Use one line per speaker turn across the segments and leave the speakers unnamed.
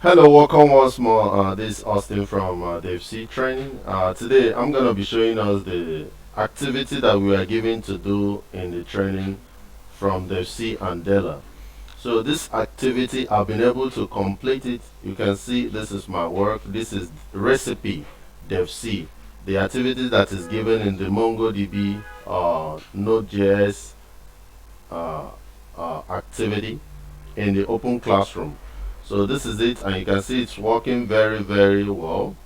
Hello, welcome once more. This is Austin from DevC training. Today I'm going to be showing us the activity that we are given to do in the training from DevC Andela. So this activity, I've been able to complete it. You can see this is my work. This is recipe DevC. The activity that is given in the MongoDB Node.js activity in the open classroom. So this is it, and you can see it's working very well.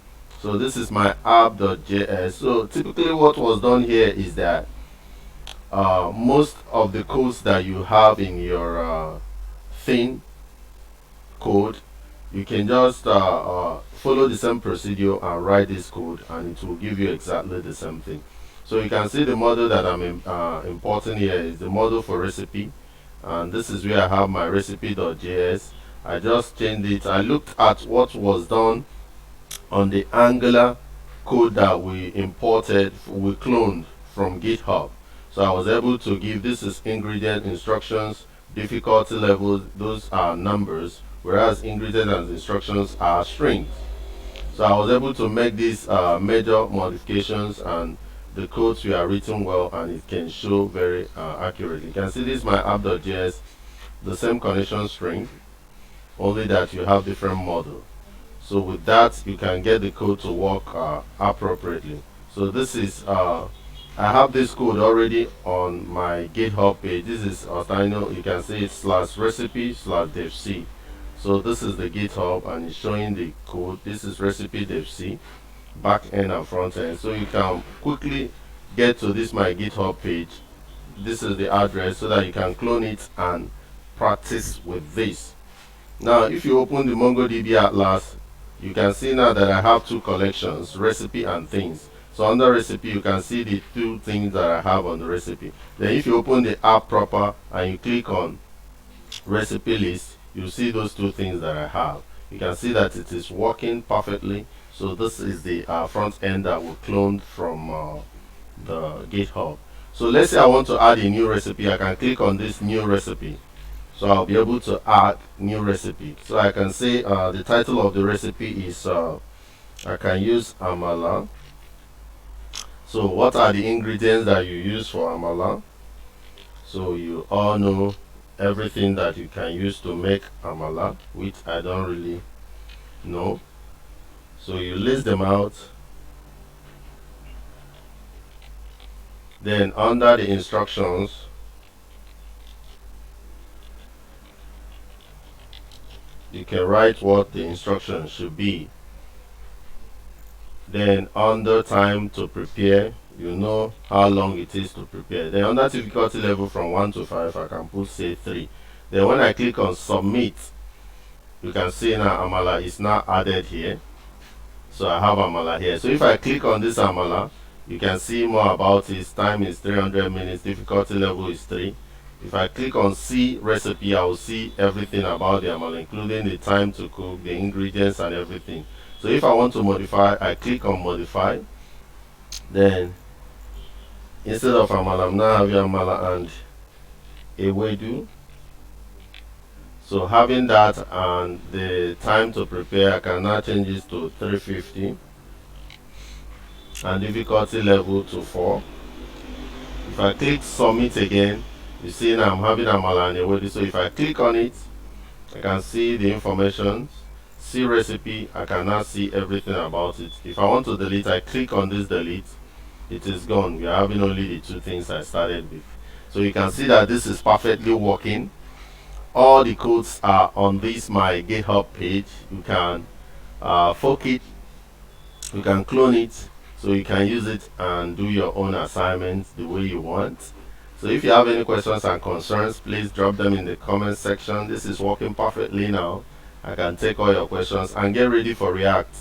So this is my app.js. So typically what was done here is that most of the codes that you have in your thing code, you can just follow the same procedure and write this code, and it will give you exactly the same thing. So you can see the model that I'm importing here is the model for recipe, and this is where I have my recipe.js. I just changed it. I looked at what was done on the Angular code that we imported, we cloned from GitHub. So I was able to give, this is ingredient, instructions, difficulty levels, those are numbers, whereas ingredient and instructions are strings. So I was able to make these major modifications, and the codes were written well, and it can show very accurately. You can see this is my app.js, the same connection string, only that you have different model. So with that, you can get the code to work appropriately. So this is I have this code already on my GitHub page. This is you can see it's /recipe/devc. So this is the GitHub, and it's showing the code. This is recipe devc, back end and front end. So you can quickly get to this my GitHub page. This is the address, so that you can clone it and practice with this. Now if you open the MongoDB Atlas, you can see now that I have two collections, recipe and things. So under recipe, you can see the two things that I have on the recipe. Then if you open the app proper and you click on recipe list, you see those two things that I have. You can see that it is working perfectly. So this is the front end that we cloned from the GitHub. So let's say I want to add a new recipe. I can click on this new recipe. So I'll be able to add new recipe. So I can say the title of the recipe is I can use amala. So what are the ingredients that you use for amala? So you all know everything that you can use to make amala, which I don't really know. So you list them out. Then under the instructions, you can write what the instructions should be. Then under time to prepare, you know how long it is to prepare. Then under difficulty level from 1 to 5, I can put say 3. Then when I click on submit, you can see now amala is now added here. So I have amala here. So if I click on this amala, you can see more about it. Time is 300 minutes, difficulty level is 3. If I click on see recipe, I will see everything about the amala, including the time to cook, the ingredients and everything. So if I want to modify, I click on modify. Then instead of amala, I'm now having amala and ewedu. So having that and the time to prepare, I can now change this to 350 and difficulty level to 4. If I click submit again, you see now I'm having amala and ewedu. So if I click on it, I can see the information. See recipe, I can now see everything about it. If I want to delete, I click on this delete, it is gone. We are having only the two things I started with. So you can see that this is perfectly working. All the codes are on this my GitHub page. You can fork it, you can clone it, so you can use it and do your own assignments the way you want. So if you have any questions and concerns, please drop them in the comment section. This is working perfectly now. I can take all your questions and get ready for React.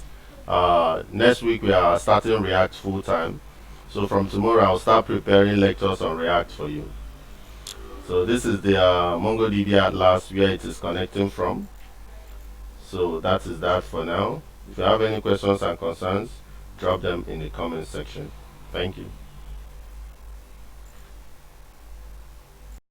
Next week we are starting React full time. So from tomorrow I'll start preparing lectures on React for you. So this is the MongoDB Atlas where it is connecting from. So that is that for now. If you have any questions and concerns, drop them in the comment section. Thank you.